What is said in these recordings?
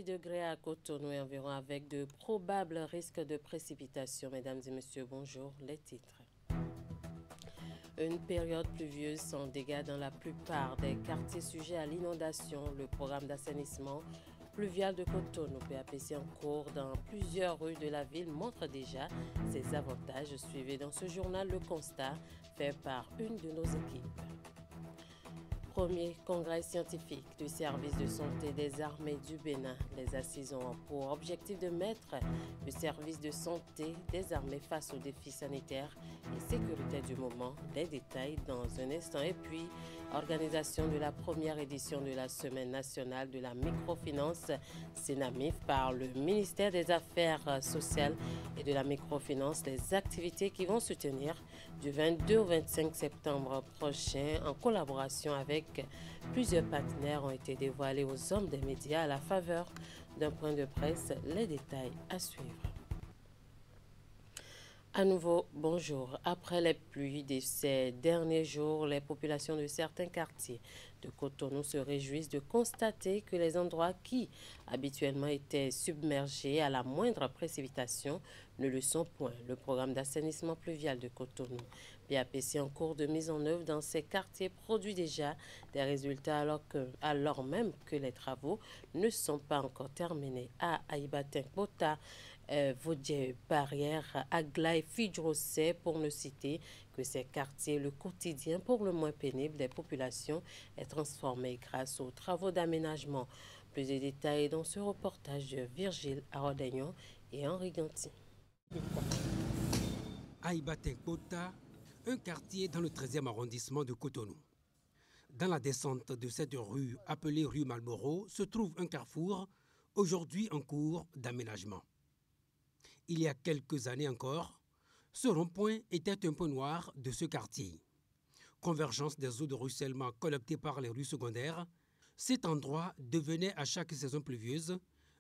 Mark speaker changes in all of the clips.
Speaker 1: 18 degrés à Cotonou et environ avec de probables risques de précipitations. Mesdames et messieurs, bonjour, les titres. Une période pluvieuse sans dégâts dans la plupart des quartiers sujets à l'inondation. Le programme d'assainissement pluvial de Cotonou, PAPC en cours dans plusieurs rues de la ville, montre déjà ses avantages. Suivez dans ce journal le constat fait par une de nos équipes. Premier congrès scientifique du service de santé des armées du Bénin. Les assises ont pour objectif de mettre le service de santé des armées face aux défis sanitaires et sécuritaires du moment. Les détails dans un instant. Et puis, organisation de la première édition de la Semaine nationale de la microfinance Sénamif par le ministère des Affaires sociales et de la microfinance. Les activités qui vont se tenir du 22 au 25 septembre prochain en collaboration avec plusieurs partenaires ont été dévoilés aux hommes des médias à la faveur d'un point de presse. Les détails à suivre. À nouveau, bonjour. Après les pluies de ces derniers jours, les populations de certains quartiers de Cotonou se réjouissent de constater que les endroits qui habituellement étaient submergés à la moindre précipitation ne le sont point. Le programme d'assainissement pluvial de Cotonou, PAPC en cours de mise en œuvre dans ces quartiers, produit déjà des résultats alors même que les travaux ne sont pas encore terminés. À Aïbatin-Bota, Vaudier, Barrière, Aglaé, Fidjrosset, pour ne citer que ces quartiers, le quotidien pour le moins pénible des populations est transformé grâce aux travaux d'aménagement. Plus de détails dans ce reportage de Virgile Arodagnon et Henri Ganti.
Speaker 2: Aïbatin-Bota, un quartier dans le 13e arrondissement de Cotonou. Dans la descente de cette rue appelée rue Malboro se trouve un carrefour, aujourd'hui en cours d'aménagement. Il y a quelques années encore, ce rond-point était un point noir de ce quartier. Convergence des eaux de ruissellement collectées par les rues secondaires, cet endroit devenait à chaque saison pluvieuse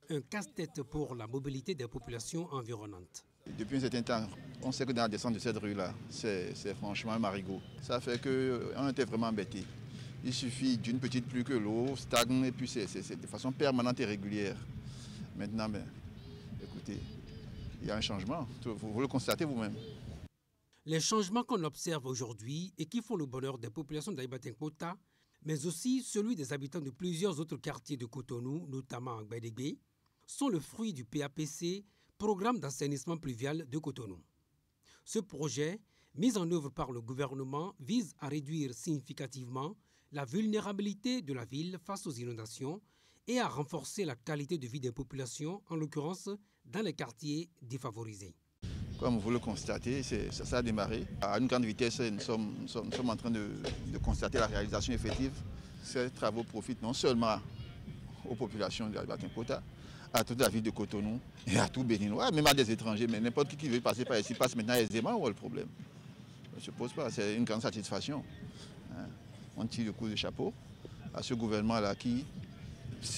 Speaker 2: un casse-tête pour la mobilité des populations environnantes.
Speaker 3: Depuis un certain temps, on sait que dans la descente de cette rue-là, c'est franchement un marigot. Ça fait qu'on était vraiment embêtés. Il suffit d'une petite pluie que l'eau stagne et puis c'est de façon permanente et régulière. Maintenant, écoutez, il y a un changement, vous le constatez vous-même.
Speaker 2: Les changements qu'on observe aujourd'hui et qui font le bonheur des populations d'Aïbatin-Bota, mais aussi celui des habitants de plusieurs autres quartiers de Cotonou, notamment à Gbedegbe, sont le fruit du PAPC, Programme d'assainissement pluvial de Cotonou. Ce projet, mis en œuvre par le gouvernement, vise à réduire significativement la vulnérabilité de la ville face aux inondations et à renforcer la qualité de vie des populations, en l'occurrence dans les quartiers défavorisés.
Speaker 3: Comme vous le constatez, ça a démarré. À une grande vitesse, nous sommes en train de constater la réalisation effective. Ces travaux profitent non seulement aux populations de Aïbatin-Bota, à toute la ville de Cotonou et à tout Béninois, même à des étrangers. Mais n'importe qui veut passer par ici passe maintenant aisément. Où est le problème? Ça ne se pose pas, c'est une grande satisfaction. On tire le coup de chapeau à ce gouvernement-là qui,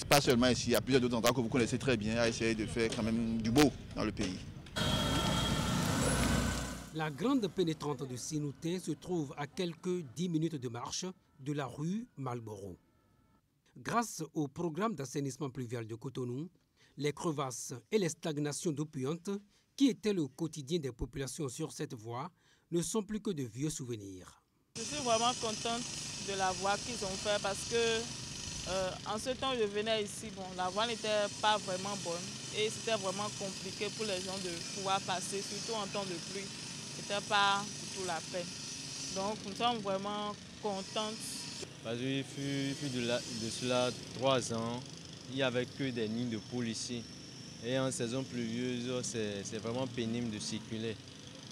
Speaker 3: pas seulement ici, il y a plusieurs autres endroits que vous connaissez très bien, a essayé de faire quand même du beau dans le pays.
Speaker 2: La grande pénétrante de Sinoutin se trouve à quelques 10 minutes de marche de la rue Malboro. Grâce au programme d'assainissement pluvial de Cotonou, les crevasses et les stagnations d'eau puante, qui étaient le quotidien des populations sur cette voie, ne sont plus que de vieux souvenirs.
Speaker 4: Je suis vraiment contente de la voie qu'ils ont faite parce que en ce temps où je venais ici, la voie n'était pas vraiment bonne et c'était vraiment compliqué pour les gens de pouvoir passer, surtout en temps de pluie. Ce n'était pas du tout la peine. Donc nous sommes vraiment contentes.
Speaker 5: Parce qu'il fut de cela 3 ans, il n'y avait que des nids de poules ici. Et en saison pluvieuse, c'est vraiment pénible de circuler.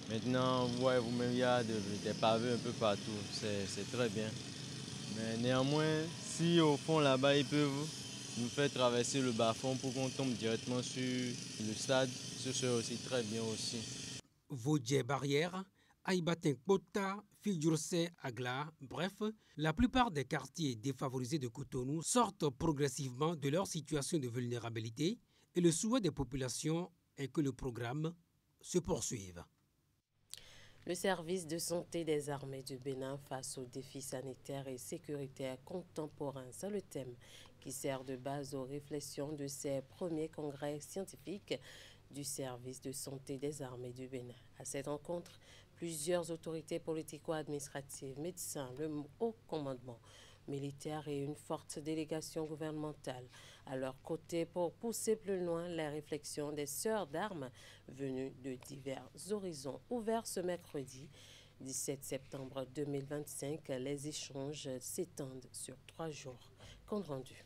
Speaker 5: Maintenant, vous voyez vous-même, il y a des pavés un peu partout. C'est très bien. Mais néanmoins, si au fond là-bas, ils peuvent nous faire traverser le bas-fond pour qu'on tombe directement sur le stade, ce serait aussi très bien aussi.
Speaker 2: Vaudier Barrière, Aïbatin-Bota, Fidjrosset, Agla, bref, la plupart des quartiers défavorisés de Cotonou sortent progressivement de leur situation de vulnérabilité et le souhait des populations est que le programme se poursuive.
Speaker 1: Le service de santé des armées du Bénin face aux défis sanitaires et sécuritaires contemporains, c'est le thème qui sert de base aux réflexions de ces premiers congrès scientifiques du service de santé des armées du Bénin. À cette rencontre, plusieurs autorités politico-administratives, médecins, le haut commandement militaire et une forte délégation gouvernementale à leur côté pour pousser plus loin les réflexions des sœurs d'armes venues de divers horizons. Ouverts ce mercredi 17 septembre 2025, les échanges s'étendent sur 3 jours. Compte rendu.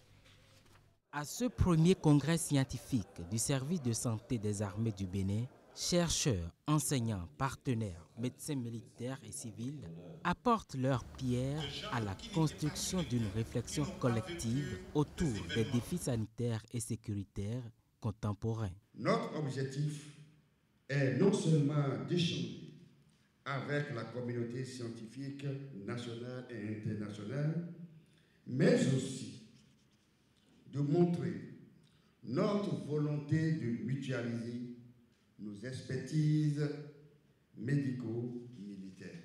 Speaker 6: À ce premier congrès scientifique du service de santé des armées du Bénin, chercheurs, enseignants, partenaires, médecins militaires et civils apportent leur pierre à la construction d'une réflexion collective autour des défis sanitaires et sécuritaires contemporains.
Speaker 7: Notre objectif est non seulement d'échanger avec la communauté scientifique nationale et internationale, mais aussi de montrer notre volonté de mutualiser nos expertises médico-militaires.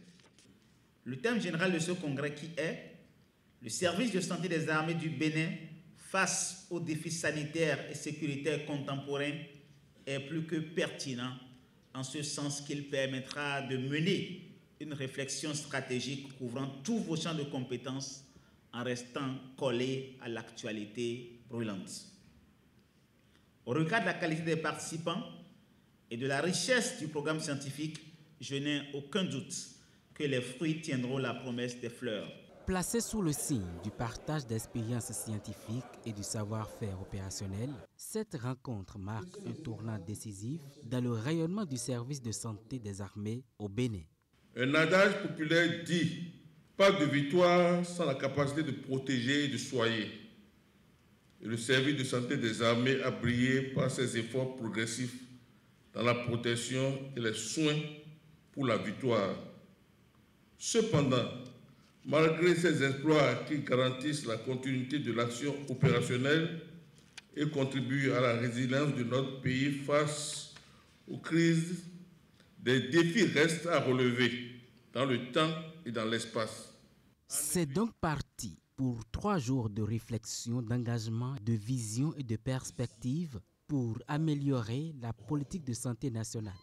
Speaker 8: Le thème général de ce congrès qui est « Le service de santé des armées du Bénin face aux défis sanitaires et sécuritaires contemporains » est plus que pertinent en ce sens qu'il permettra de mener une réflexion stratégique couvrant tous vos champs de compétences en restant collé à l'actualité brûlante. Au regard de la qualité des participants et de la richesse du programme scientifique, je n'ai aucun doute que les fruits tiendront la promesse des fleurs.
Speaker 6: Placée sous le signe du partage d'expériences scientifiques et du savoir-faire opérationnel, cette rencontre marque un tournant décisif dans le rayonnement du service de santé des armées au Bénin.
Speaker 9: Un adage populaire dit « Pas de victoire sans la capacité de protéger et de soigner ». Et le service de santé des armées a brillé par ses efforts progressifs dans la protection et les soins pour la victoire. Cependant, malgré ces exploits qui garantissent la continuité de l'action opérationnelle et contribuent à la résilience de notre pays face aux crises, des défis restent à relever dans le temps et dans l'espace.
Speaker 6: C'est donc parti pour 3 jours de réflexion, d'engagement, de vision et de perspective pour améliorer la politique de santé nationale.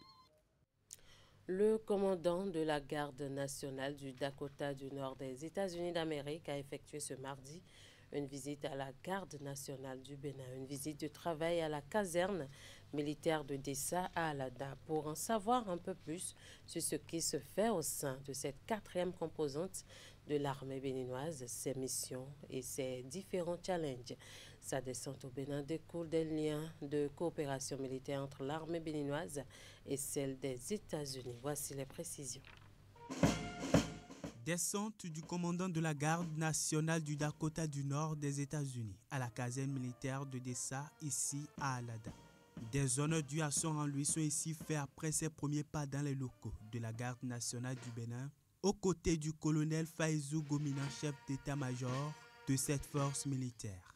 Speaker 1: Le commandant de la garde nationale du Dakota du Nord des États-Unis d'Amérique a effectué ce mardi une visite à la garde nationale du Bénin, une visite de travail à la caserne militaire de Dessa à Alada pour en savoir un peu plus sur ce qui se fait au sein de cette 4e composante de l'armée béninoise, ses missions et ses différents challenges. Sa descente au Bénin découle des liens de coopération militaire entre l'armée béninoise et celle des États-Unis. Voici les précisions.
Speaker 10: Descente du commandant de la garde nationale du Dakota du Nord des États-Unis à la caserne militaire de Dessa, ici à Alada. Des honneurs dus à son rang lui sont ici faits après ses premiers pas dans les locaux de la garde nationale du Bénin, aux côtés du colonel Faïzou Gomina, chef d'état-major de cette force militaire.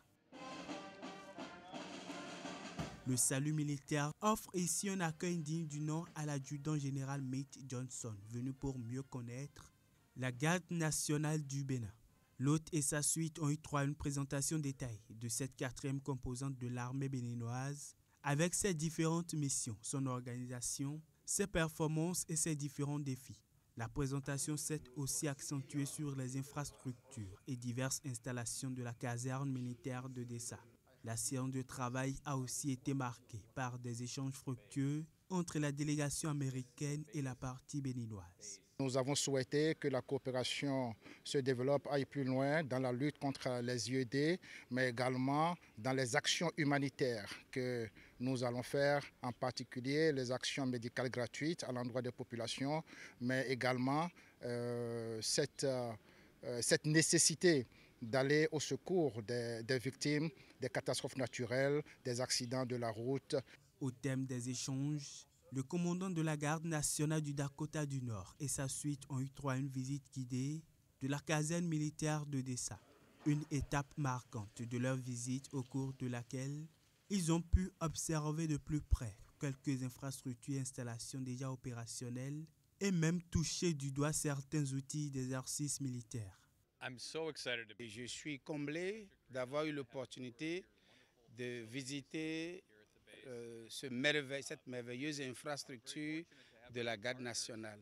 Speaker 10: Le salut militaire offre ici un accueil digne du nom à l'adjudant général Mitt Johnson, venu pour mieux connaître la garde nationale du Bénin. L'hôte et sa suite ont eu droit à une présentation détaillée de cette 4e composante de l'armée béninoise avec ses différentes missions, son organisation, ses performances et ses différents défis. La présentation s'est aussi accentuée sur les infrastructures et diverses installations de la caserne militaire de Dessa. La séance de travail a aussi été marquée par des échanges fructueux entre la délégation américaine et la partie béninoise.
Speaker 11: Nous avons souhaité que la coopération se développe, aille plus loin dans la lutte contre les IED, mais également dans les actions humanitaires que nous allons faire, en particulier les actions médicales gratuites à l'endroit des populations, mais également cette nécessité d'aller au secours des victimes des catastrophes naturelles, des accidents de la route.
Speaker 10: Au thème des échanges, le commandant de la garde nationale du Dakota du Nord et sa suite ont eu droit à une visite guidée de la caserne militaire de Dessa. Une étape marquante de leur visite au cours de laquelle ils ont pu observer de plus près quelques infrastructures et installations déjà opérationnelles et même toucher du doigt certains outils d'exercice militaire.
Speaker 12: Je suis comblé d'avoir eu l'opportunité de visiter cette merveilleuse infrastructure de la garde nationale.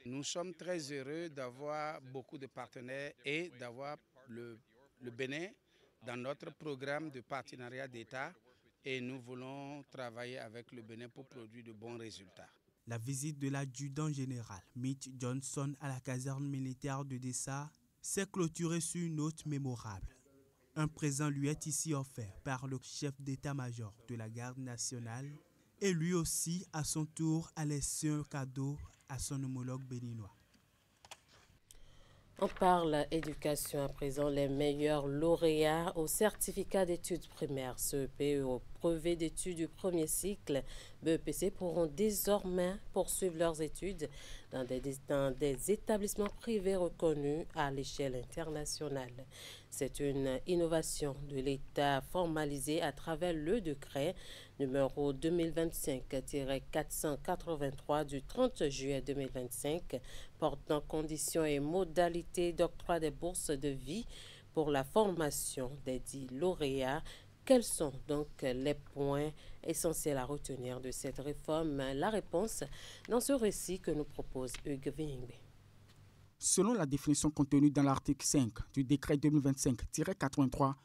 Speaker 12: Nous sommes très heureux d'avoir beaucoup de partenaires et d'avoir le Bénin dans notre programme de partenariat d'État et nous voulons travailler avec le Bénin pour produire de bons résultats.
Speaker 10: La visite de l'adjudant général Mitch Johnson à la caserne militaire de Dessa s'est clôturée sur une note mémorable. Un présent lui est ici offert par le chef d'état-major de la garde nationale et lui aussi, à son tour, a laissé un cadeau à son homologue béninois.
Speaker 1: On parle éducation à présent. Les meilleurs lauréats au certificat d'études primaires, CEP et au brevet d'études du premier cycle, BEPC, pourront désormais poursuivre leurs études dans des établissements privés reconnus à l'échelle internationale. C'est une innovation de l'État formalisée à travers le décret numéro 2025-483 du 30 juillet 2025 portant conditions et modalités d'octroi des bourses de vie pour la formation des dits lauréats. Quels sont donc les points essentiels à retenir de cette réforme? La réponse dans ce récit que nous propose Hugues Vingbe.
Speaker 13: Selon la définition contenue dans l'article 5 du décret 2025-83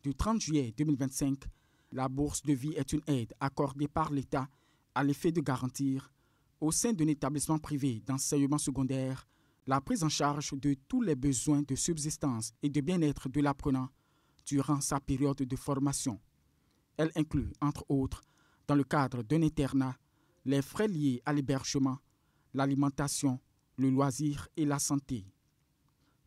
Speaker 13: du 30 juillet 2025, la bourse de vie est une aide accordée par l'État à l'effet de garantir, au sein d'un établissement privé d'enseignement secondaire, la prise en charge de tous les besoins de subsistance et de bien-être de l'apprenant durant sa période de formation. Elle inclut, entre autres, dans le cadre d'un internat, les frais liés à l'hébergement, l'alimentation, le loisir et la santé.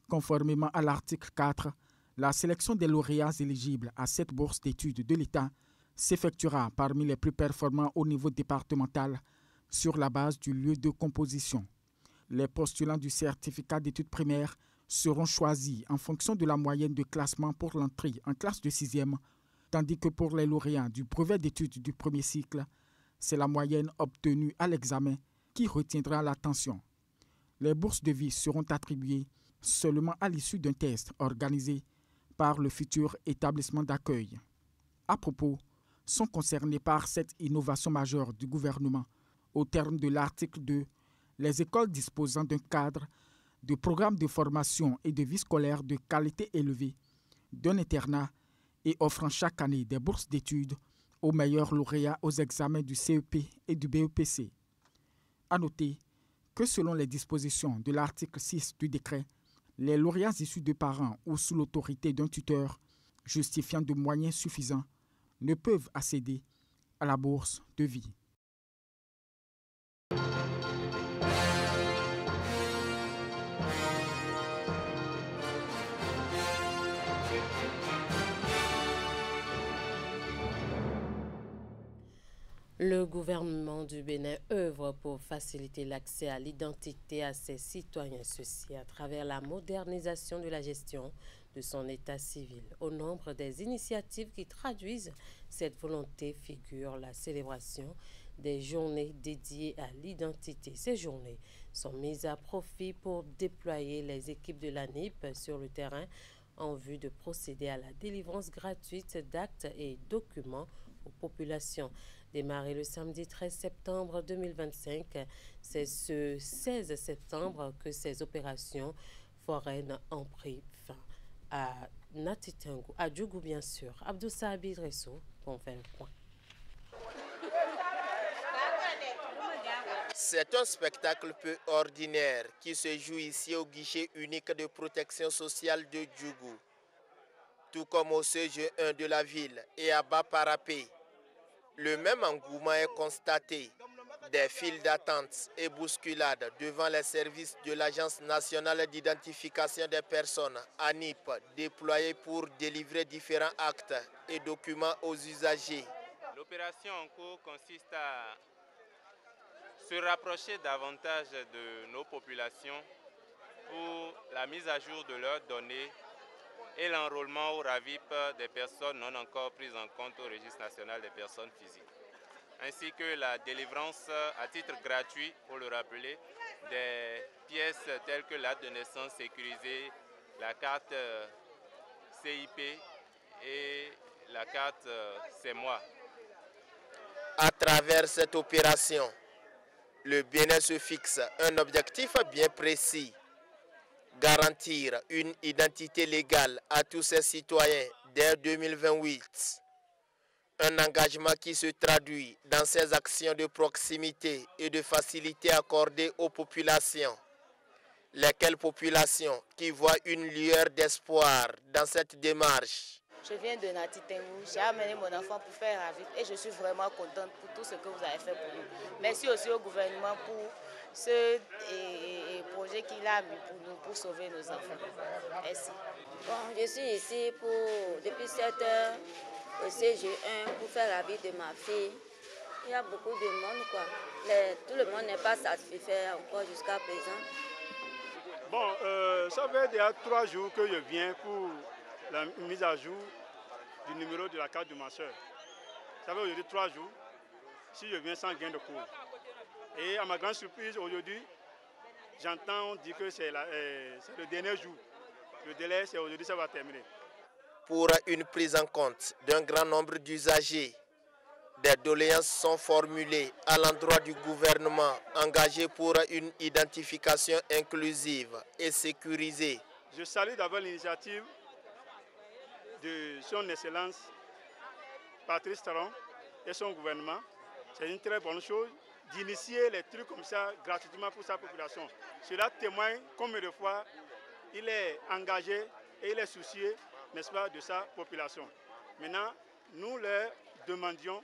Speaker 13: Conformément à l'article 4, la sélection des lauréats éligibles à cette bourse d'études de l'État s'effectuera parmi les plus performants au niveau départemental sur la base du lieu de composition. Les postulants du certificat d'études primaires seront choisis en fonction de la moyenne de classement pour l'entrée en classe de 6e, tandis que pour les lauréats du brevet d'études du premier cycle, c'est la moyenne obtenue à l'examen qui retiendra l'attention. Les bourses de vie seront attribuées seulement à l'issue d'un test organisé par le futur établissement d'accueil. À propos, sont concernés par cette innovation majeure du gouvernement, au terme de l'article 2, les écoles disposant d'un cadre de programmes de formation et de vie scolaire de qualité élevée, d'un internat et offrant chaque année des bourses d'études aux meilleurs lauréats aux examens du CEP et du BEPC. À noter que selon les dispositions de l'article 6 du décret, les lauréats issus de parents ou sous l'autorité d'un tuteur justifiant de moyens suffisants ne peuvent accéder à la bourse de vie.
Speaker 1: Le gouvernement du Bénin œuvre pour faciliter l'accès à l'identité à ses citoyens, ceci à travers la modernisation de la gestion de son état civil. Au nombre des initiatives qui traduisent cette volonté figure la célébration des journées dédiées à l'identité. Ces journées sont mises à profit pour déployer les équipes de l'ANIP sur le terrain en vue de procéder à la délivrance gratuite d'actes et documents aux populations. Démarré le samedi 13 septembre 2025, c'est ce 16 septembre que ces opérations foraines ont pris fin. À Natitango, à Djougou bien sûr, Abdou Sabi Dresso pour faire le point.
Speaker 14: C'est un spectacle peu ordinaire qui se joue ici au guichet unique de protection sociale de Djougou. Tout comme au CG1 de la ville et à Bas-Parapé, le même engouement est constaté. Des files d'attente et bousculades devant les services de l'Agence nationale d'identification des personnes, ANIP, déployés pour délivrer différents actes et documents aux usagers.
Speaker 15: L'opération en cours consiste à se rapprocher davantage de nos populations pour la mise à jour de leurs données et l'enrôlement au RAVIP des personnes non encore prises en compte au Registre national des personnes physiques, ainsi que la délivrance à titre gratuit, pour le rappeler, des pièces telles que l'acte de naissance sécurisée, la carte CIP et la carte C'est moi.
Speaker 14: À travers cette opération, le Bénin se fixe un objectif bien précis: garantir une identité légale à tous ses citoyens dès 2028. Un engagement qui se traduit dans ses actions de proximité et de facilité accordées aux populations. Lesquelles populations qui voient une lueur d'espoir dans cette démarche?
Speaker 16: Je viens de Nati Tengou, j'ai amené mon enfant pour faire la vie et je suis vraiment contente pour tout ce que vous avez fait pour nous. Merci aussi au gouvernement pour ce projet qu'il a mis pour nous, pour sauver nos enfants. Merci.
Speaker 17: Bon, je suis ici depuis 7 heures au CG1 pour faire la vie de ma fille. Il y a beaucoup de monde, quoi. Tout le monde n'est pas satisfait encore jusqu'à présent.
Speaker 18: Bon, ça fait déjà 3 jours que je viens pour la mise à jour du numéro de la carte de ma soeur. Ça fait aujourd'hui 3 jours si je viens sans gain de cours. Et à ma grande surprise, aujourd'hui, j'entends dire que c'est le dernier jour. Le délai, c'est aujourd'hui, ça va terminer.
Speaker 14: Pour une prise en compte d'un grand nombre d'usagers, des doléances sont formulées à l'endroit du gouvernement engagé pour une identification inclusive et sécurisée.
Speaker 18: Je salue d'abord l'initiative de son Excellence Patrice Talon et son gouvernement. C'est une très bonne chose d'initier les trucs comme ça gratuitement pour sa population. Cela témoigne combien de fois il est engagé et il est soucieux, n'est-ce pas, de sa population. Maintenant, nous leur demandions,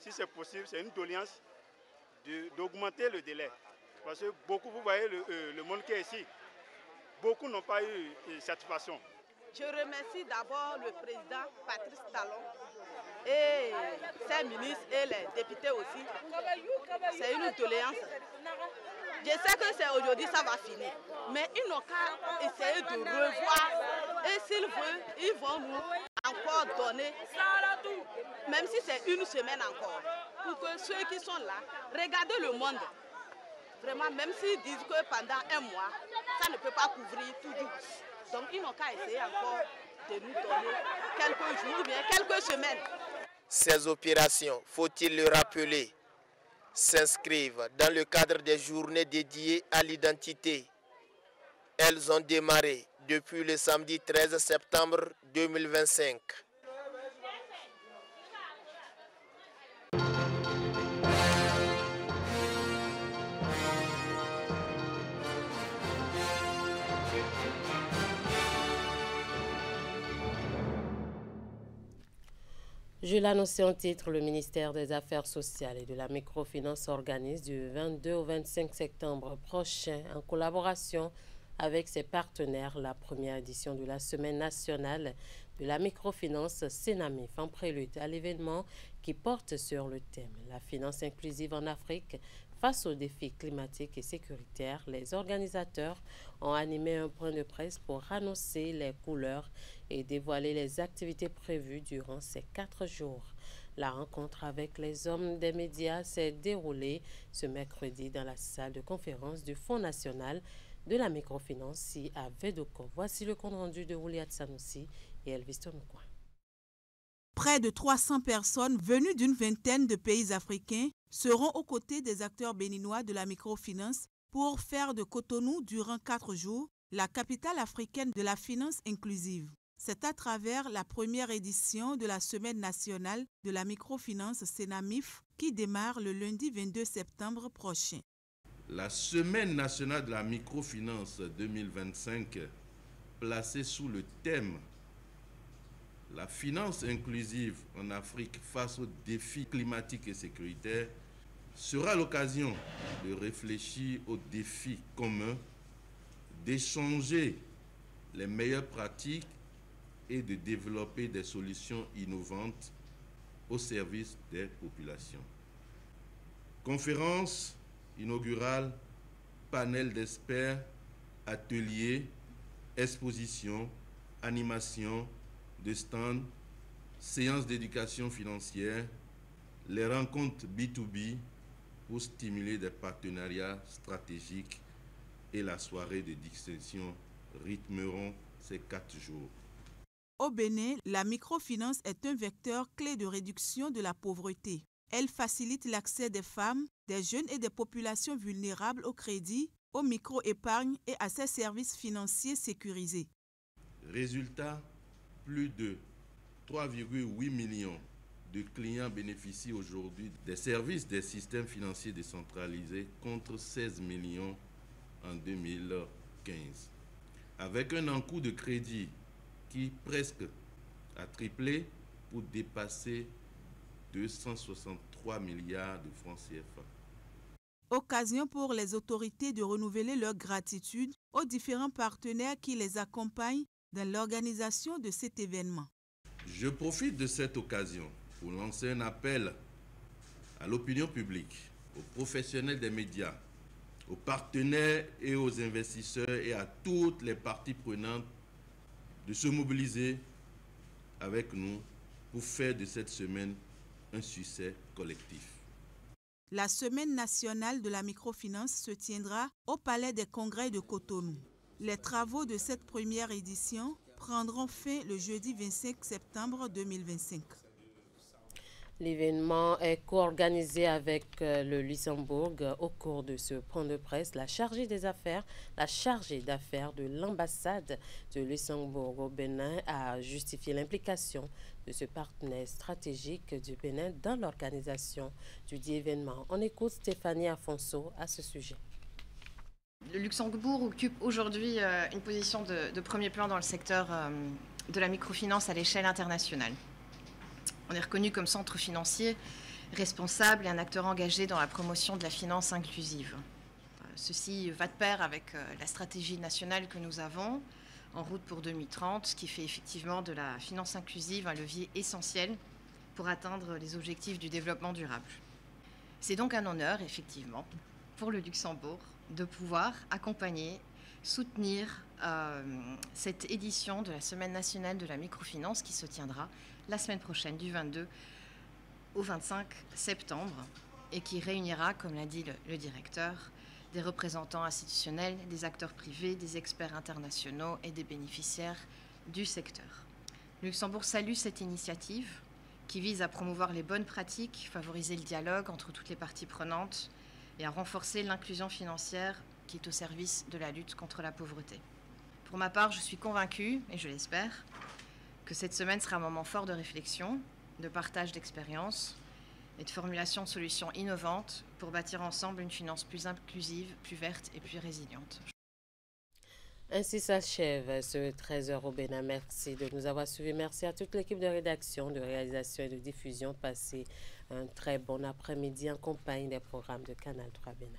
Speaker 18: si c'est possible, c'est une doléance d'augmenter le délai. Parce que beaucoup, vous voyez le monde qui est ici, beaucoup n'ont pas eu satisfaction.
Speaker 19: Je remercie d'abord le président Patrice Talon et ses ministres et les députés aussi. C'est une doléance. Je sais que c'est aujourd'hui, ça va finir. Mais ils n'ont qu'à essayer de revoir. Et s'ils veulent, ils vont nous encore donner, même si c'est une semaine encore, pour que ceux qui sont là, regardez le monde. Vraiment, même s'ils disent que pendant 1 mois, ça ne peut pas couvrir tout du tout. Donc ils n'ont qu'à essayer encore de nous donner quelques jours ou bien quelques semaines.
Speaker 14: Ces opérations, faut-il le rappeler, s'inscrivent dans le cadre des journées dédiées à l'identité. Elles ont démarré depuis le samedi 13 septembre 2025.
Speaker 1: Je l'annonçais en titre, le ministère des Affaires sociales et de la microfinance organise du 22 au 25 septembre prochain, en collaboration avec ses partenaires, la première édition de la Semaine nationale de la microfinance Senamif, en prélude à l'événement qui porte sur le thème « La finance inclusive en Afrique ». Face aux défis climatiques et sécuritaires, les organisateurs ont animé un point de presse pour annoncer les couleurs et dévoiler les activités prévues durant ces 4 jours. La rencontre avec les hommes des médias s'est déroulée ce mercredi dans la salle de conférence du Fonds national de la microfinance à Vedoko. Voici le compte rendu de Ouliat Sanoussi et Elvis Tonoukoua.
Speaker 20: Près de 300 personnes venues d'une vingtaine de pays africains seront aux côtés des acteurs béninois de la microfinance pour faire de Cotonou, durant 4 jours, la capitale africaine de la finance inclusive. C'est à travers la première édition de la Semaine nationale de la microfinance Senamif qui démarre le lundi 22 septembre prochain.
Speaker 9: La Semaine nationale de la microfinance 2025, placée sous le thème « La finance inclusive en Afrique face aux défis climatiques et sécuritaires », sera l'occasion de réfléchir aux défis communs, d'échanger les meilleures pratiques et de développer des solutions innovantes au service des populations. Conférence inaugurale, panel d'experts, ateliers, expositions, animations, de stands, séances d'éducation financière, les rencontres B2B pour stimuler des partenariats stratégiques et la soirée de distinction rythmeront ces 4 jours.
Speaker 20: Au Bénin, la microfinance est un vecteur clé de réduction de la pauvreté. Elle facilite l'accès des femmes, des jeunes et des populations vulnérables au crédit, aux micro-épargnes et à ces services financiers sécurisés.
Speaker 9: Résultat, plus de 3,8 millions de clients bénéficient aujourd'hui des services des systèmes financiers décentralisés contre 16 millions en 2015. Avec un encours de crédit qui presque a triplé pour dépasser 263 milliards de francs CFA.
Speaker 20: Occasion pour les autorités de renouveler leur gratitude aux différents partenaires qui les accompagnent dans l'organisation de cet événement.
Speaker 9: Je profite de cette occasion pour lancer un appel à l'opinion publique, aux professionnels des médias, aux partenaires et aux investisseurs et à toutes les parties prenantes de se mobiliser avec nous pour faire de cette semaine un succès collectif.
Speaker 20: La Semaine nationale de la microfinance se tiendra au Palais des Congrès de Cotonou. Les travaux de cette première édition prendront fin le jeudi 25 septembre 2025.
Speaker 1: L'événement est co-organisé avec le Luxembourg. Au cours de ce point de presse, la chargée d'affaires de l'ambassade de Luxembourg au Bénin a justifié l'implication de ce partenaire stratégique du Bénin dans l'organisation du dit événement. On écoute Stéphanie Afonso à ce sujet.
Speaker 21: Le Luxembourg occupe aujourd'hui une position de premier plan dans le secteur de la microfinance à l'échelle internationale. On est reconnu comme centre financier responsable et un acteur engagé dans la promotion de la finance inclusive. Ceci va de pair avec la stratégie nationale que nous avons en route pour 2030, qui fait effectivement de la finance inclusive un levier essentiel pour atteindre les objectifs du développement durable. C'est donc un honneur, effectivement, pour le Luxembourg de pouvoir accompagner, soutenir cette édition de la Semaine nationale de la microfinance qui se tiendra la semaine prochaine du 22 au 25 septembre et qui réunira, comme l'a dit le directeur, des représentants institutionnels, des acteurs privés, des experts internationaux et des bénéficiaires du secteur. Le Luxembourg salue cette initiative qui vise à promouvoir les bonnes pratiques, favoriser le dialogue entre toutes les parties prenantes et à renforcer l'inclusion financière qui est au service de la lutte contre la pauvreté. Pour ma part, je suis convaincue, et je l'espère, que cette semaine sera un moment fort de réflexion, de partage d'expériences et de formulation de solutions innovantes pour bâtir ensemble une finance plus inclusive, plus verte et plus résiliente.
Speaker 1: Ainsi s'achève ce 13h au Bénin. Merci de nous avoir suivis. Merci à toute l'équipe de rédaction, de réalisation et de diffusion. Passez un très bon après-midi en compagnie des programmes de Canal 3 Bénin.